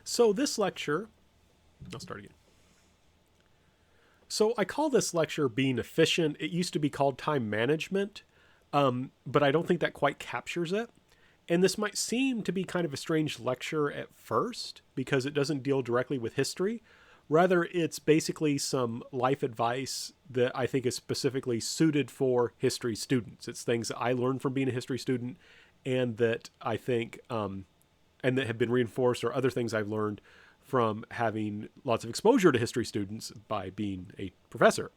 So this lecture, I'll start again. So I call this lecture being efficient. It used to be called time management, but I don't think that quite captures it. And this might seem to be kind of a strange lecture at first because it doesn't deal directly with history. Rather, it's basically some life advice that I think is specifically suited for history students. It's things that I learned from being a history student and that I think, and that have been reinforced, or other things I've learned from having lots of exposure to history students by being a professor.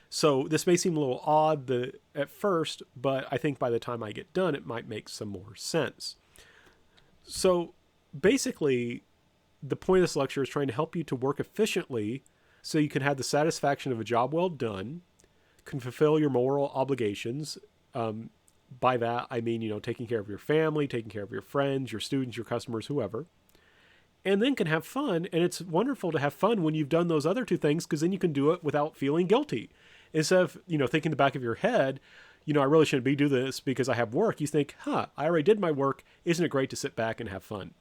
So this may seem a little odd at first, but I think by the time I get done, it might make some more sense. So basically, the point of this lecture is trying to help you to work efficiently so you can have the satisfaction of a job well done, can fulfill your moral obligations. By that, I mean, taking care of your family, taking care of your friends, your students, your customers, whoever. And then can have fun. And it's wonderful to have fun when you've done those other two things, because then you can do it without feeling guilty. Instead of, thinking in the back of your head, I really shouldn't be doing this because I have work. You think, I already did my work. Isn't it great to sit back and have fun?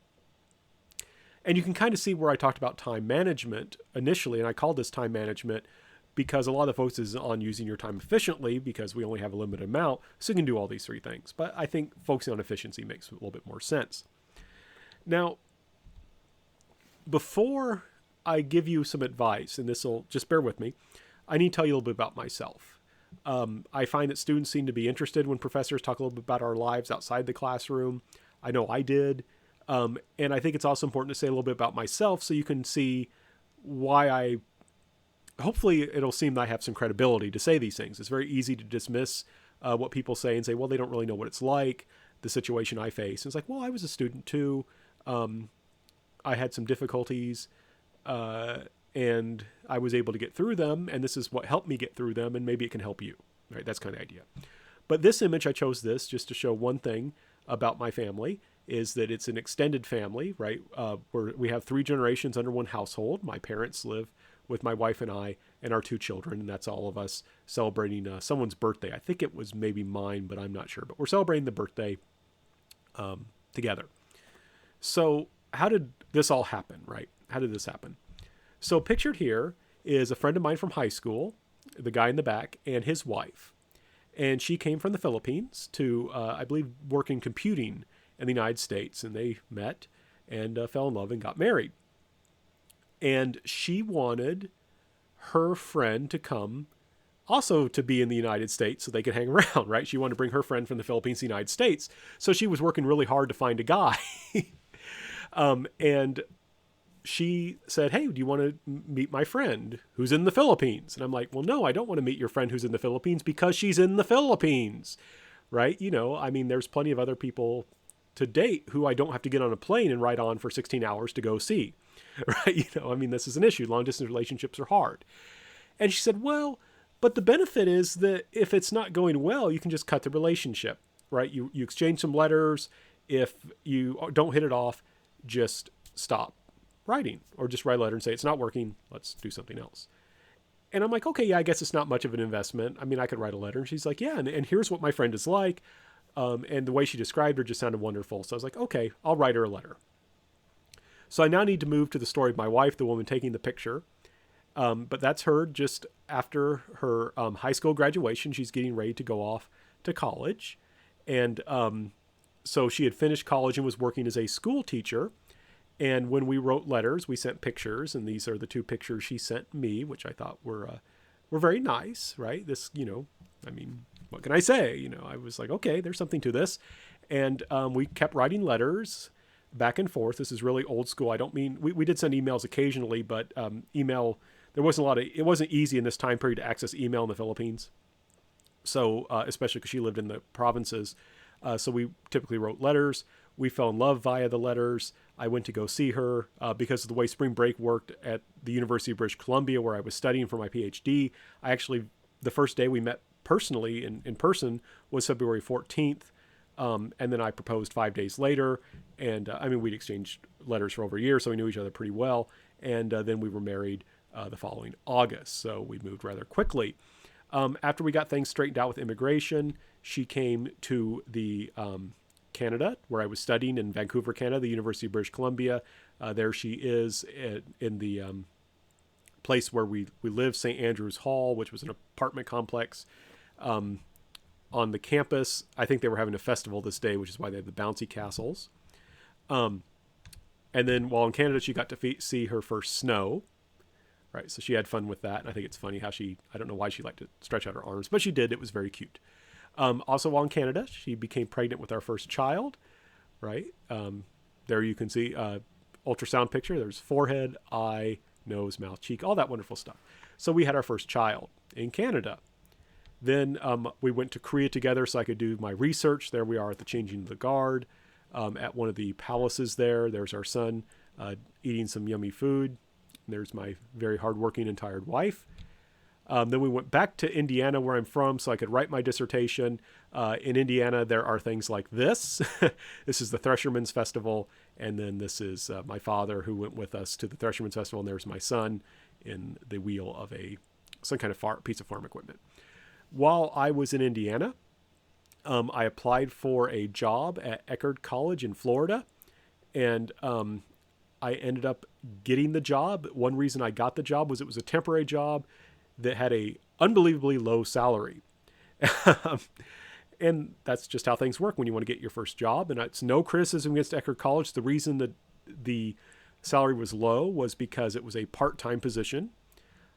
And you can kind of see where I talked about time management initially, and I called this time management because a lot of the focus is on using your time efficiently because we only have a limited amount, so you can do all these three things. But I think focusing on efficiency makes a little bit more sense. Now, before I give you some advice, and this will just bear with me, I need to tell you a little bit about myself. I find that students seem to be interested when professors talk a little bit about our lives outside the classroom. I know I did. And I think it's also important to say a little bit about myself so you can see why hopefully it'll seem that I have some credibility to say these things. It's very easy to dismiss what people say and say, well, they don't really know what it's like, the situation I face. And it's like, well, I was a student too. I had some difficulties and I was able to get through them. And this is what helped me get through them. And maybe it can help you. Right? That's kind of the idea. But this image, I chose this just to show one thing about my family, is that it's an extended family, right? Where we have 3 generations under one household. My parents live with my wife and I and our 2 children, and that's all of us celebrating someone's birthday. I think it was maybe mine, but I'm not sure. But we're celebrating the birthday together. So how did this all happen, right? How did this happen? So pictured here is a friend of mine from high school, the guy in the back, and his wife. And she came from the Philippines to, I believe, work in computing in the United States. And they met and fell in love and got married. And she wanted her friend to come also to be in the United States so they could hang around, right? She wanted to bring her friend from the Philippines to the United States. So she was working really hard to find a guy. And she said, hey, do you want to meet my friend who's in the Philippines? And I'm like, well, no, I don't want to meet your friend who's in the Philippines because she's in the Philippines, right? There's plenty of other people to date who I don't have to get on a plane and ride on for 16 hours to go see, right? This is an issue. Long distance relationships are hard. And she said, well, but the benefit is that if it's not going well, you can just cut the relationship, right? You exchange some letters. If you don't hit it off, just stop writing, or just write a letter and say, it's not working. Let's do something else. And I'm like, okay, yeah, I guess it's not much of an investment. I could write a letter. And she's like, yeah. And here's what my friend is like. And the way she described her just sounded wonderful. So I was like, okay, I'll write her a letter. So I now need to move to the story of my wife, the woman taking the picture. But that's her just after her high school graduation. She's getting ready to go off to college. And so she had finished college and was working as a school teacher. And when we wrote letters, we sent pictures. And these are the 2 pictures she sent me, which I thought were very nice, right? This, what can I say? I was like, okay, there's something to this. And we kept writing letters back and forth. This is really old school. I don't mean, we did send emails occasionally, but email, it wasn't easy in this time period to access email in the Philippines. So, especially because she lived in the provinces. So we typically wrote letters. We fell in love via the letters. I went to go see her because of the way spring break worked at the University of British Columbia, where I was studying for my PhD. The first day we met personally in person was February 14th. And then I proposed 5 days later. And we'd exchanged letters for over a year, so we knew each other pretty well. And then we were married the following August. So we moved rather quickly. After we got things straightened out with immigration, she came to Canada, where I was studying in Vancouver, Canada, the University of British Columbia. There she is in the place where we lived, St. Andrew's Hall, which was an apartment complex on the campus. I think they were having a festival this day, which is why they have the bouncy castles. And then while in Canada, she got to see her first snow. Right, so she had fun with that. And I think it's funny how I don't know why she liked to stretch out her arms, but she did. It was very cute. Also, while in Canada, she became pregnant with our first child. Right, there you can see ultrasound picture. There's forehead, eye, nose, mouth, cheek, all that wonderful stuff. So we had our first child in Canada. Then we went to Korea together so I could do my research. There we are at the Changing of the Guard at one of the palaces there. There's our son eating some yummy food. There's my very hardworking and tired wife. Then we went back to Indiana, where I'm from, so I could write my dissertation. In Indiana, there are things like this. This is the Threshermen's Festival. And then this is my father, who went with us to the Threshermen's Festival. And there's my son in the wheel of some kind of piece of farm equipment. While I was in Indiana, I applied for a job at Eckerd College in Florida. And I ended up getting the job. One reason I got the job was it was a temporary job that had a unbelievably low salary. And that's just how things work when you want to get your first job. And it's no criticism against Eckerd College. The reason that the salary was low was because it was a part-time position.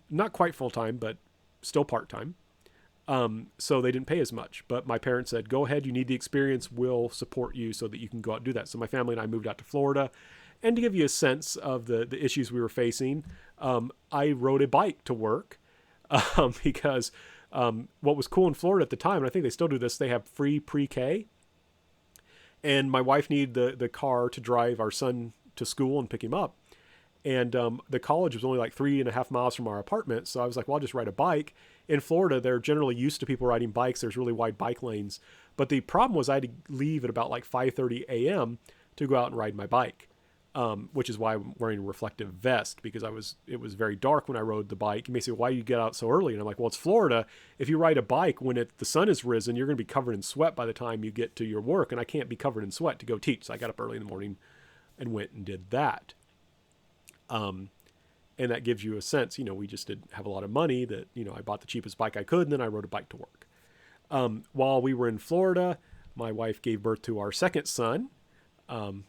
Not quite full-time, but still part-time. So they didn't pay as much. But my parents said, go ahead, you need the experience. We'll support you so that you can go out and do that. So my family and I moved out to Florida. And to give you a sense of the issues we were facing, I rode a bike to work because what was cool in Florida at the time, and I think they still do this, they have free pre-K. And my wife needed the car to drive our son to school and pick him up. And the college was only like 3.5 miles from our apartment. So I was like, well, I'll just ride a bike. In Florida, they're generally used to people riding bikes. There's really wide bike lanes. But the problem was I had to leave at about like 5:30 a.m. to go out and ride my bike. Which is why I'm wearing a reflective vest, because it was very dark when I rode the bike. You may say, why do you get out so early? And I'm like, well, it's Florida. If you ride a bike when the sun is risen, you're going to be covered in sweat by the time you get to your work. And I can't be covered in sweat to go teach. So I got up early in the morning and went and did that. And that gives you a sense, we just didn't have a lot of money that, I bought the cheapest bike I could, and then I rode a bike to work. While we were in Florida, my wife gave birth to our second son.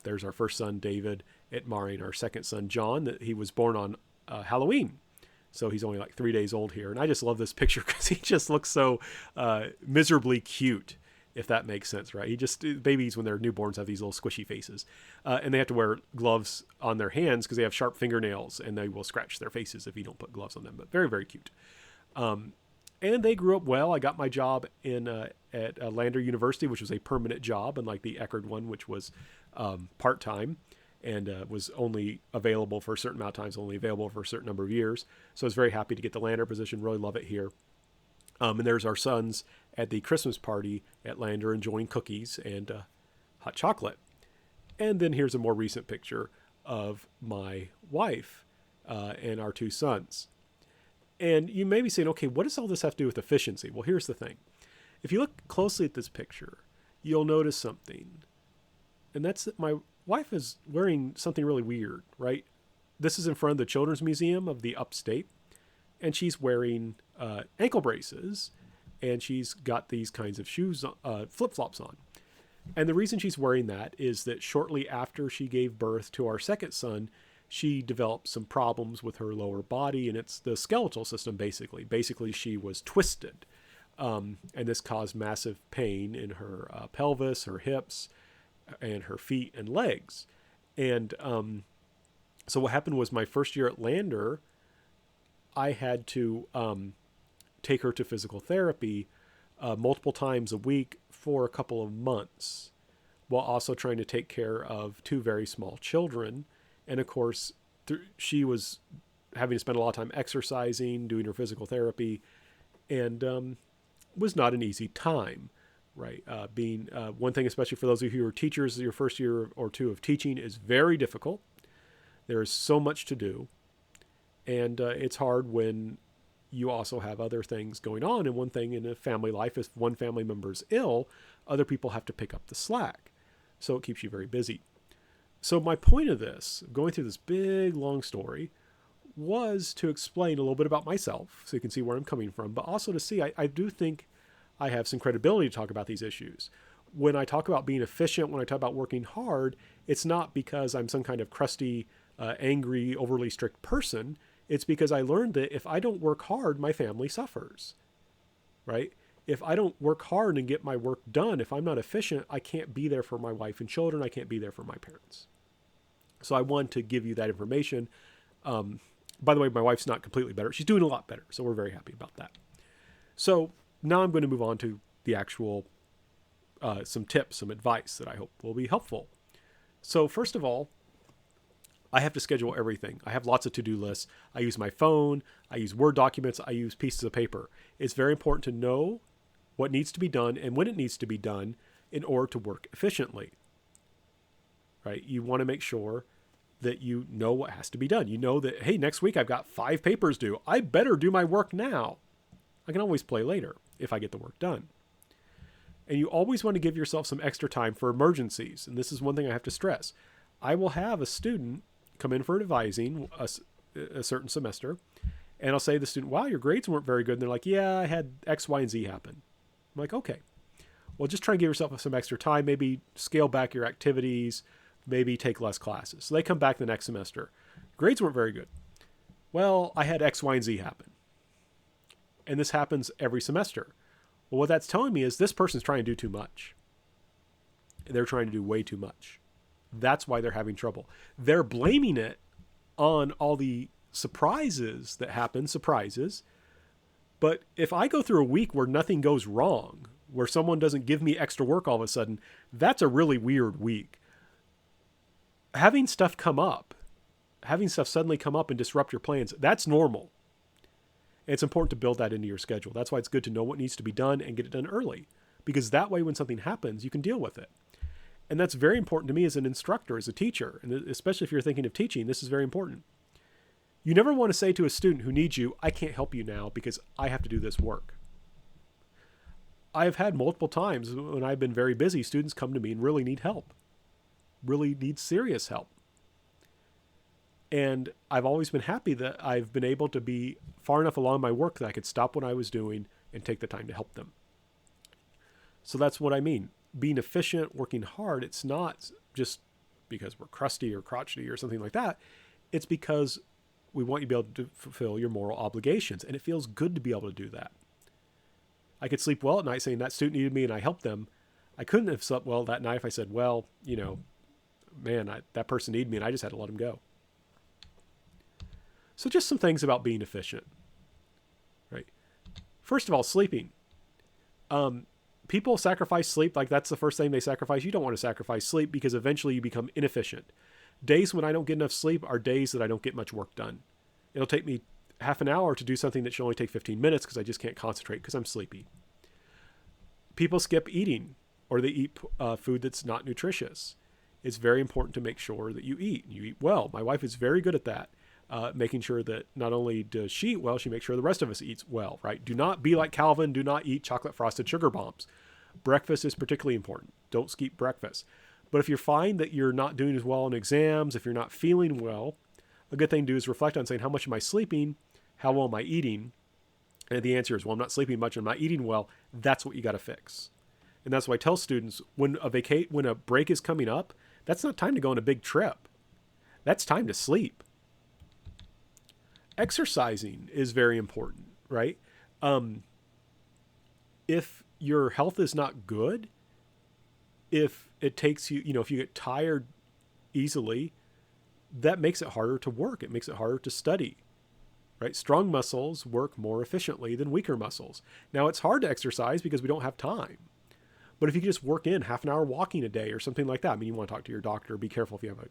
There's our first son, David, at Mari, and our second son, John, that he was born on Halloween. So he's only like 3 days old here. And I just love this picture because he just looks so miserably cute, if that makes sense, right? Babies, when they're newborns, have these little squishy faces. And they have to wear gloves on their hands because they have sharp fingernails and they will scratch their faces if you don't put gloves on them. But very, very cute. And they grew up well. I got my job at Lander University, which was a permanent job, unlike the Eckerd one, which was part-time and was only available for a certain amount of times, only available for a certain number of years. So I was very happy to get the Lander position. Really love it here. And there's our sons at the Christmas party at Lander enjoying cookies and hot chocolate. And then here's a more recent picture of my wife and our two sons. And you may be saying, okay, what does all this have to do with efficiency? Well, here's the thing. If you look closely at this picture, you'll notice something. And that's that my wife is wearing something really weird, right? This is in front of the Children's Museum of the Upstate. And she's wearing ankle braces. And she's got these kinds of shoes, flip-flops on. And the reason she's wearing that is that shortly after she gave birth to our second son, she developed some problems with her lower body, and it's the skeletal system, basically. Basically, she was twisted, and this caused massive pain in her pelvis, her hips, and her feet and legs. And so what happened was my first year at Lander, I had to take her to physical therapy multiple times a week for a couple of months, while also trying to take care of two very small children. And of course, she was having to spend a lot of time exercising, doing her physical therapy, and was not an easy time, right? Being one thing, especially for those of you who are teachers, your first year or two of teaching is very difficult. There is so much to do, and it's hard when you also have other things going on. And one thing in a family life is if one family member is ill, other people have to pick up the slack. So it keeps you very busy. So my point of this, going through this big, long story, was to explain a little bit about myself so you can see where I'm coming from, but also to see I do think I have some credibility to talk about these issues. When I talk about being efficient, when I talk about working hard, it's not because I'm some kind of crusty, angry, overly strict person. It's because I learned that if I don't work hard, my family suffers, right? If I don't work hard and get my work done, if I'm not efficient, I can't be there for my wife and children. I can't be there for my parents. So I want to give you that information. By the way, my wife's not completely better. She's doing a lot better. So we're very happy about that. So now I'm going to move on to the actual, some tips, some advice that I hope will be helpful. So first of all, I have to schedule everything. I have lots of to-do lists. I use my phone. I use Word documents. I use pieces of paper. It's very important to know what needs to be done and when it needs to be done in order to work efficiently, right? You want to make sure that you know what has to be done. You know that, hey, next week I've got 5 papers due. I better do my work now. I can always play later if I get the work done. And you always want to give yourself some extra time for emergencies. And this is one thing I have to stress. I will have a student come in for advising a certain semester, and I'll say to the student, wow, your grades weren't very good. And they're like, yeah, I had X, Y, and Z happen. I'm like, okay, well, just try and give yourself some extra time, maybe scale back your activities, maybe take less classes. So they come back the next semester. Grades weren't very good. Well, I had X, Y, and Z happen. And this happens every semester. Well, what that's telling me is this person's trying to do too much. They're trying to do way too much. That's why they're having trouble. They're blaming it on all the surprises that happen, But if I go through a week where nothing goes wrong, where someone doesn't give me extra work all of a sudden, that's a really weird week. Having stuff suddenly come up and disrupt your plans, that's normal. And it's important to build that into your schedule. That's why it's good to know what needs to be done and get it done early, because that way when something happens, you can deal with it. And that's very important to me as an instructor, as a teacher, and especially if you're thinking of teaching, this is very important. You never want to say to a student who needs you, I can't help you now because I have to do this work. I've had multiple times when I've been very busy, students come to me and really need help, really need serious help. And I've always been happy that I've been able to be far enough along my work that I could stop what I was doing and take the time to help them. So that's what I mean. Being efficient, working hard, it's not just because we're crusty or crotchety or something like that. It's because we want you to be able to fulfill your moral obligations. And it feels good to be able to do that. I could sleep well at night saying that student needed me and I helped them. I couldn't have slept well that night if I said, well, that person needed me and I just had to let him go. So just some things about being efficient, right? First of all, sleeping. People sacrifice sleep like that's the first thing they sacrifice. You don't want to sacrifice sleep because eventually you become inefficient. Days when I don't get enough sleep are days that I don't get much work done. It'll take me half an hour to do something that should only take 15 minutes because I just can't concentrate because I'm sleepy. People skip eating or they eat food that's not nutritious. It's very important to make sure that you eat well. My wife is very good at that. Making sure that not only does she eat well, she makes sure the rest of us eats well, right? Do not be like Calvin. Do not eat chocolate frosted sugar bombs. Breakfast is particularly important. Don't skip breakfast. But if you find that you're not doing as well in exams, if you're not feeling well, a good thing to do is reflect on saying, how much am I sleeping? How well am I eating? And the answer is, well, I'm not sleeping much. I'm not eating well. That's what you got to fix. And that's why I tell students when a break is coming up, that's not time to go on a big trip. That's time to sleep. Exercising is very important, right? If your health is not good, if it takes you, if you get tired easily, that makes it harder to work. It makes it harder to study, right? Strong muscles work more efficiently than weaker muscles. Now, it's hard to exercise because we don't have time. But if you could just work in half an hour walking a day or something like that, I mean, you want to talk to your doctor, be careful if you have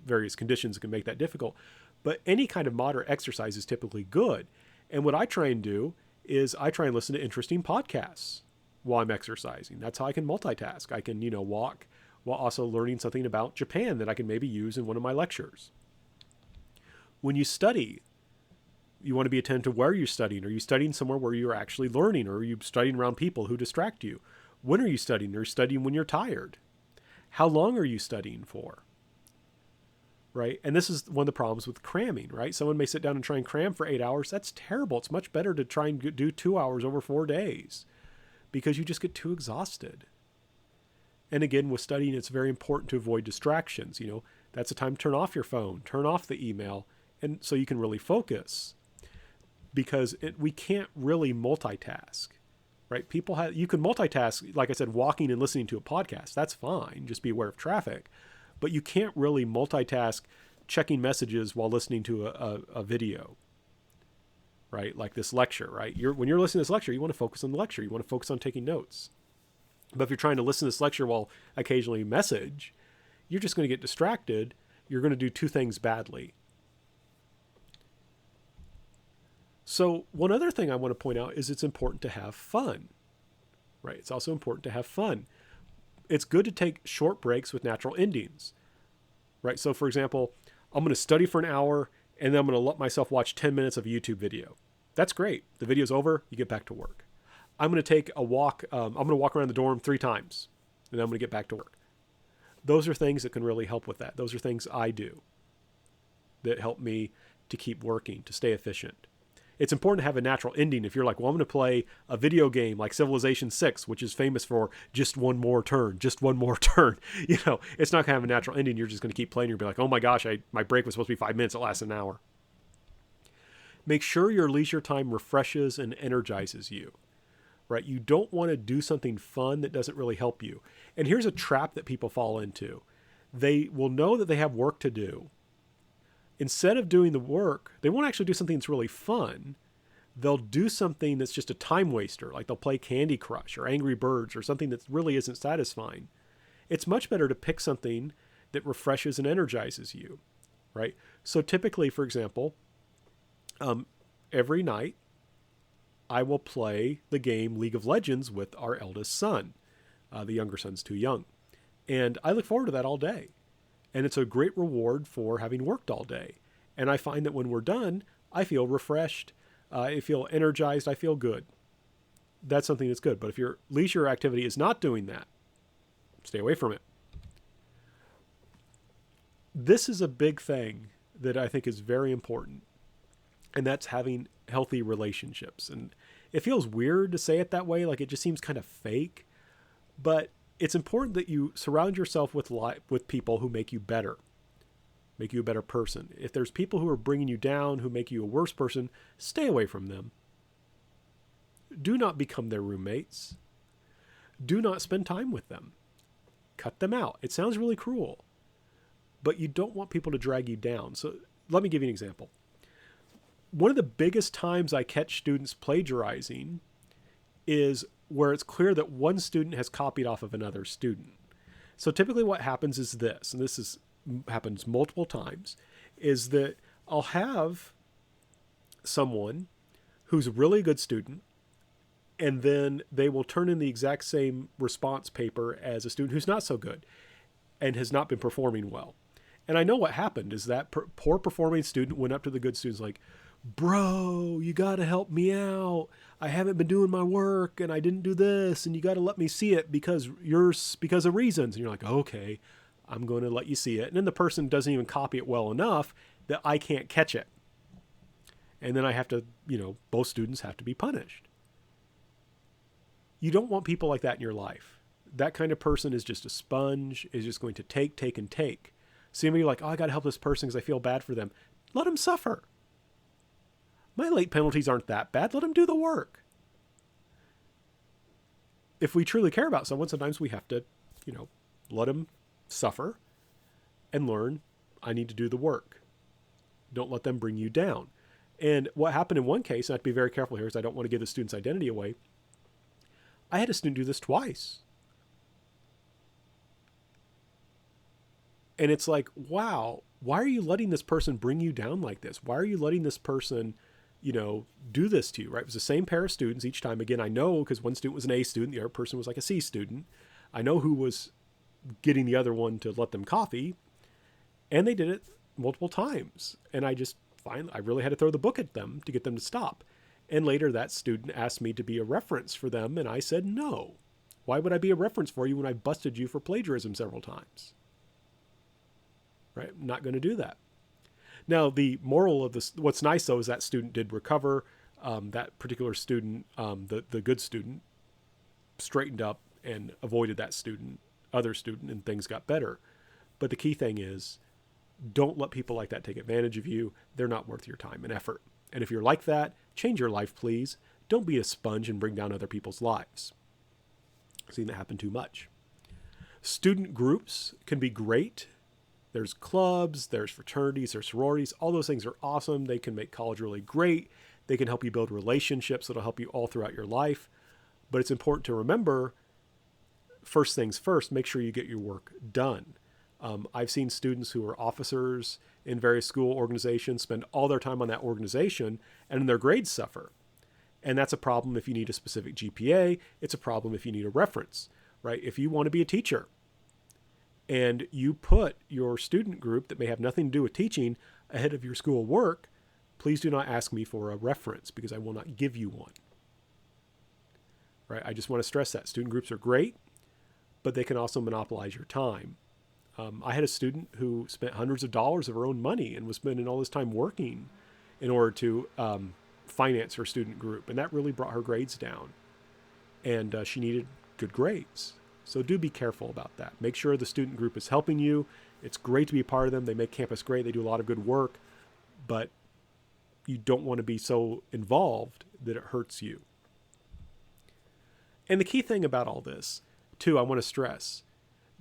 various conditions that can make that difficult. But any kind of moderate exercise is typically good. And what I try and do is I try and listen to interesting podcasts while I'm exercising. That's how I can multitask. I can, walk while also learning something about Japan that I can maybe use in one of my lectures. When you study, you want to be attentive to where you're studying. Are you studying somewhere where you're actually learning, or are you studying around people who distract you? When are you studying? Are you studying when you're tired? How long are you studying for? Right? And this is one of the problems with cramming, right? Someone may sit down and try and cram for 8 hours. That's terrible. It's much better to try and do 2 hours over 4 days because you just get too exhausted. And again, with studying, it's very important to avoid distractions. That's a time to turn off your phone, turn off the email, and so you can really focus, because we can't really multitask, right? You can multitask, like I said, walking and listening to a podcast. That's fine. Just be aware of traffic. But you can't really multitask checking messages while listening to a video, right? Like this lecture, right? When you're listening to this lecture, you want to focus on the lecture. You want to focus on taking notes. But if you're trying to listen to this lecture while occasionally message, you're just going to get distracted. You're going to do two things badly. So one other thing I want to point out is it's important to have fun, right? It's also important to have fun. It's good to take short breaks with natural endings, right? So for example, I'm going to study for an hour and then I'm going to let myself watch 10 minutes of a YouTube video. That's great. The video's over. You get back to work. I'm going to take a walk. I'm going to walk around the dorm 3 times and then I'm going to get back to work. Those are things that can really help with that. Those are things I do that help me to keep working, to stay efficient. It's important to have a natural ending. If you're like, well, I'm going to play a video game like Civilization 6, which is famous for just one more turn, it's not going to have a natural ending. You're just going to keep playing. You'll be like, oh my gosh, my break was supposed to be 5 minutes. It lasts an hour. Make sure your leisure time refreshes and energizes you, right? You don't want to do something fun that doesn't really help you. And here's a trap that people fall into. They will know that they have work to do. Instead of doing the work, they won't actually do something that's really fun. They'll do something that's just a time waster, like they'll play Candy Crush or Angry Birds or something that really isn't satisfying. It's much better to pick something that refreshes and energizes you, right? So typically, for example, every night I will play the game League of Legends with our eldest son. The younger son's too young. And I look forward to that all day. And it's a great reward for having worked all day. And I find that when we're done, I feel refreshed. I feel energized. I feel good. That's something that's good. But if your leisure activity is not doing that, stay away from it. This is a big thing that I think is very important. And that's having healthy relationships. And it feels weird to say it that way. Like it just seems kind of fake. But it's important that you surround yourself with people who make you better, make you a better person. If there's people who are bringing you down, who make you a worse person, stay away from them. Do not become their roommates. Do not spend time with them. Cut them out. It sounds really cruel, but you don't want people to drag you down. So let me give you an example. One of the biggest times I catch students plagiarizing is where it's clear that one student has copied off of another student. So typically what happens is this, and happens multiple times, is that I'll have someone who's a really good student, and then they will turn in the exact same response paper as a student who's not so good and has not been performing well. And I know what happened is that poor performing student went up to the good students like, bro, you got to help me out. I haven't been doing my work and I didn't do this and you got to let me see it because of reasons. And you're like, okay, I'm going to let you see it. And then the person doesn't even copy it well enough that I can't catch it. And then I have to, both students have to be punished. You don't want people like that in your life. That kind of person is just a sponge, is just going to take, and take. So you're like, oh, I got to help this person because I feel bad for them. Let them suffer. My late penalties aren't that bad. Let them do the work. If we truly care about someone, sometimes we have to, let them suffer and learn, I need to do the work. Don't let them bring you down. And what happened in one case, and I have to be very careful here because I don't want to give the student's identity away. I had a student do this twice. And it's like, wow, why are you letting this person bring you down like this? Why are you letting this person do this to you, right? It was the same pair of students each time. Again, I know because one student was an A student, the other person was like a C student. I know who was getting the other one to let them copy, and they did it multiple times. And I really had to throw the book at them to get them to stop. And later that student asked me to be a reference for them, and I said no. Why would I be a reference for you when I busted you for plagiarism several times? Right? I'm not going to do that. Now, the moral of this, what's nice though, is that student did recover. That particular student, the good student, straightened up and avoided that other student, and things got better. But the key thing is, don't let people like that take advantage of you. They're not worth your time and effort. And if you're like that, change your life, please. Don't be a sponge and bring down other people's lives. I've seen that happen too much. Student groups can be great. There's clubs, there's fraternities, there's sororities. All those things are awesome. They can make college really great. They can help you build relationships that'll help you all throughout your life. But it's important to remember, first things first, make sure you get your work done. I've seen students who are officers in various school organizations spend all their time on that organization, and then their grades suffer. And that's a problem if you need a specific GPA. It's a problem if you need a reference, right? If you want to be a teacher and you put your student group that may have nothing to do with teaching ahead of your school work, please do not ask me for a reference, because I will not give you one. Right? I just want to stress that. Student groups are great, but they can also monopolize your time. I had a student who spent hundreds of dollars of her own money and was spending all this time working in order to finance her student group. And that really brought her grades down. And she needed good grades. So do be careful about that. Make sure the student group is helping you. It's great to be a part of them. They make campus great. They do a lot of good work. But you don't want to be so involved that it hurts you. And the key thing about all this, too, I want to stress,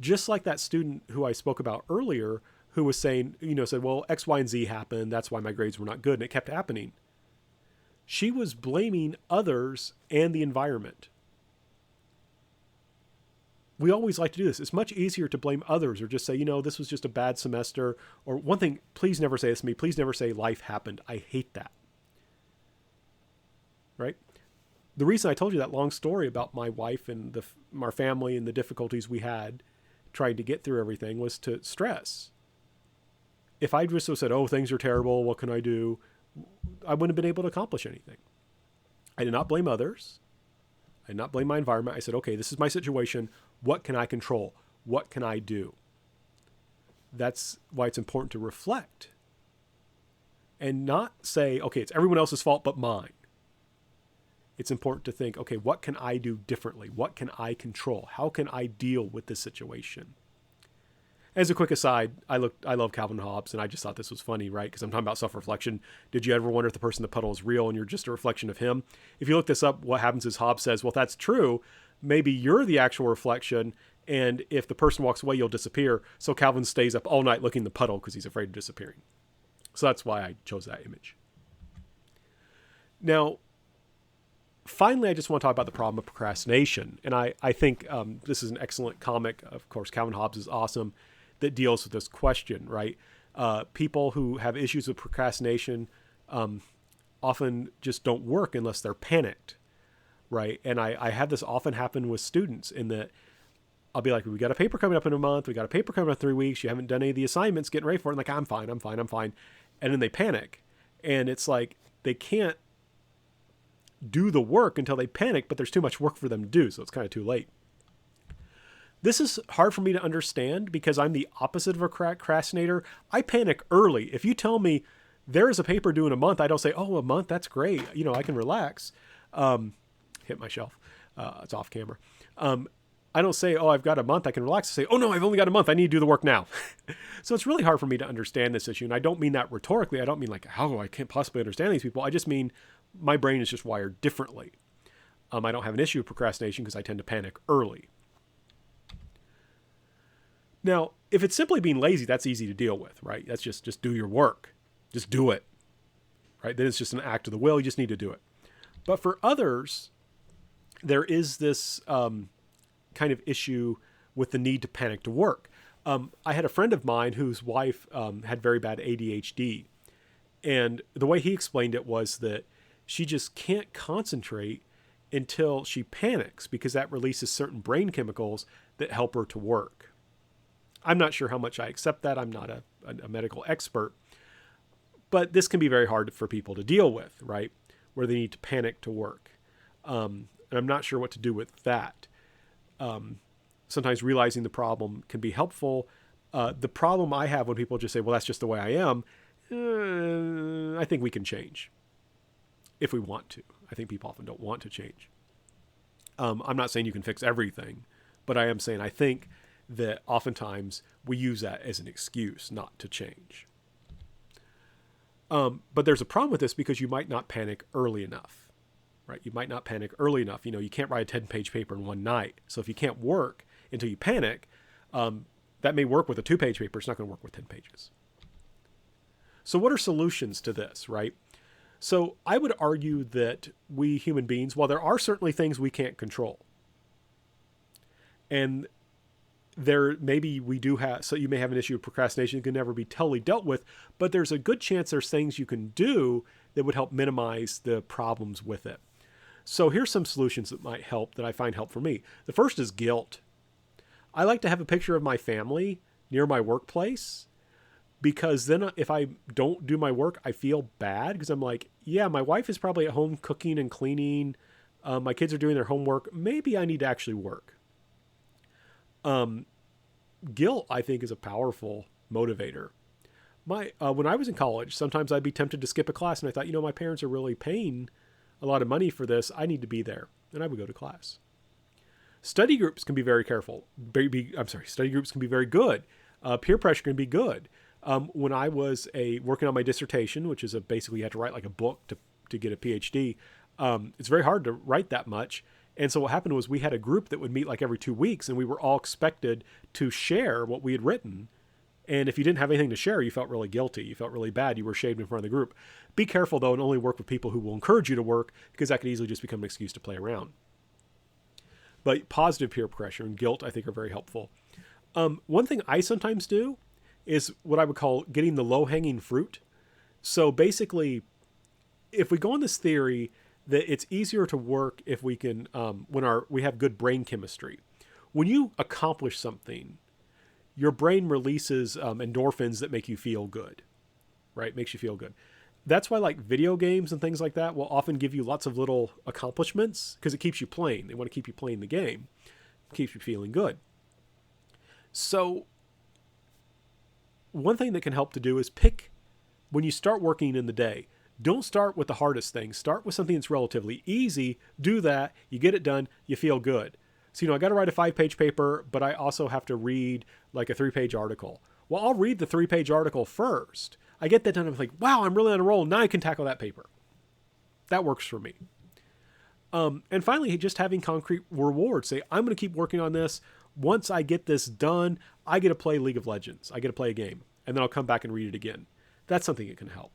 just like that student who I spoke about earlier, who was saying, said, well, X, Y, and Z happened. That's why my grades were not good. And it kept happening. She was blaming others and the environment. We always like to do this. It's much easier to blame others or just say, this was just a bad semester. Or one thing, please never say this to me. Please never say life happened. I hate that. Right? The reason I told you that long story about my wife and our family and the difficulties we had trying to get through everything was to stress. If I just said, oh, things are terrible, what can I do? I wouldn't have been able to accomplish anything. I did not blame others. I did not blame my environment. I said, okay, this is my situation. What can I control? What can I do? That's why it's important to reflect and not say, okay, it's everyone else's fault but mine. It's important to think, okay, what can I do differently? What can I control? How can I deal with this situation? As a quick aside, I love Calvin Hobbes, and I just thought this was funny, right? Because I'm talking about self-reflection. Did you ever wonder if the person in the puddle is real and you're just a reflection of him? If you look this up, what happens is Hobbes says, well, if that's true, maybe you're the actual reflection, and if the person walks away, you'll disappear. So Calvin stays up all night looking in the puddle because he's afraid of disappearing. So that's why I chose that image. Now, finally, I just want to talk about the problem of procrastination. And I think this is an excellent comic. Of course, Calvin Hobbes is awesome, that deals with this question, right? People who have issues with procrastination often just don't work unless they're panicked, right? And I have this often happen with students in that I'll be like, we got a paper coming up in a month. We got a paper coming up in 3 weeks. You haven't done any of the assignments, getting ready for it. And like, I'm fine. And then they panic. And it's like, they can't do the work until they panic, but there's too much work for them to do. So it's kind of too late. This is hard for me to understand because I'm the opposite of a procrastinator. I panic early. If you tell me there is a paper due in a month, I don't say, oh, a month, that's great. I can relax. Hit my shelf. It's off camera. I don't say, oh, I've got a month, I can relax. I say, oh no, I've only got a month. I need to do the work now. So it's really hard for me to understand this issue. And I don't mean that rhetorically. I don't mean like, how I can't possibly understand these people. I just mean my brain is just wired differently. I don't have an issue with procrastination because I tend to panic early. Now, if it's simply being lazy, that's easy to deal with, right? That's just do your work. Just do it, right? Then it's just an act of the will. You just need to do it. But for others, there is this kind of issue with the need to panic to work. I had a friend of mine whose wife had very bad ADHD. And the way he explained it was that she just can't concentrate until she panics because that releases certain brain chemicals that help her to work. I'm not sure how much I accept that. I'm not a medical expert. But this can be very hard for people to deal with, right? Where they need to panic to work. And I'm not sure what to do with that. sometimes realizing the problem can be helpful. The problem I have when people just say, well, that's just the way I am, I think we can change if we want to. I think people often don't want to change. I'm not saying you can fix everything, but I am saying I think that oftentimes we use that as an excuse not to change. But there's a problem with this because you might not panic early enough, right? You might not panic early enough. You can't write a 10-page paper in one night. So if you can't work until you panic, that may work with a 2-page paper. It's not going to work with 10 pages. So what are solutions to this, right? So I would argue that we human beings, while there are certainly things we can't control, and there maybe we do have, so you may have an issue of procrastination that can never be totally dealt with, but there's a good chance there's things you can do that would help minimize the problems with it. So here's some solutions that might help, that I find help for me. The first is guilt. I like to have a picture of my family near my workplace, because then if I don't do my work, I feel bad, because I'm like, yeah, my wife is probably at home cooking and cleaning. My kids are doing their homework. Maybe I need to actually work. Guilt, I think, is a powerful motivator. When I was in college, sometimes I'd be tempted to skip a class, and I thought, my parents are really paying a lot of money for this. I need to be there. And I would go to class. Study groups can be very careful. Study groups can be very good. Peer pressure can be good. When I was working on my dissertation, which is basically you have to write like a book to get a PhD, it's very hard to write that much. And so what happened was we had a group that would meet like every 2 weeks, and we were all expected to share what we had written. And if you didn't have anything to share, you felt really guilty. You felt really bad. You were shamed in front of the group. Be careful, though, and only work with people who will encourage you to work, because that could easily just become an excuse to play around. But positive peer pressure and guilt, I think, are very helpful. One thing I sometimes do is what I would call getting the low-hanging fruit. So basically, if we go on this theory that it's easier to work if we can, when we have good brain chemistry. When you accomplish something, your brain releases endorphins that make you feel good, right? Makes you feel good. That's why like video games and things like that will often give you lots of little accomplishments, because it keeps you playing. They want to keep you playing the game. It keeps you feeling good. So one thing that can help to do is pick, when you start working in the day, don't start with the hardest thing. Start with something that's relatively easy. Do that. You get it done. You feel good. So, I got to write a 5-page paper, but I also have to read like a 3-page article. Well, I'll read the 3-page article first. I get that done. I'm like, wow, I'm really on a roll. Now I can tackle that paper. That works for me. And finally, just having concrete rewards. Say, I'm going to keep working on this. Once I get this done, I get to play League of Legends. I get to play a game, and then I'll come back and read it again. That's something that can help.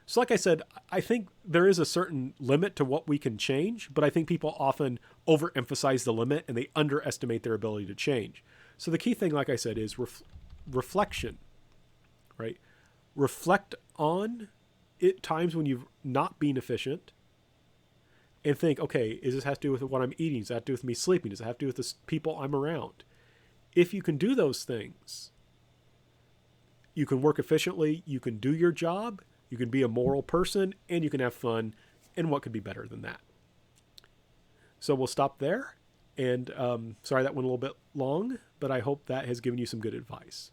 So like I said, I think there is a certain limit to what we can change, but I think people often overemphasize the limit and they underestimate their ability to change. So the key thing, like I said, is reflection, right? Reflect on it times when you've not been efficient, and think, okay, does this have to do with what I'm eating? Does that have to do with me sleeping? Does it have to do with the people I'm around? If you can do those things, you can work efficiently, you can do your job, you can be a moral person, and you can have fun, and what could be better than that? So we'll stop there, and sorry that went a little bit long, but I hope that has given you some good advice.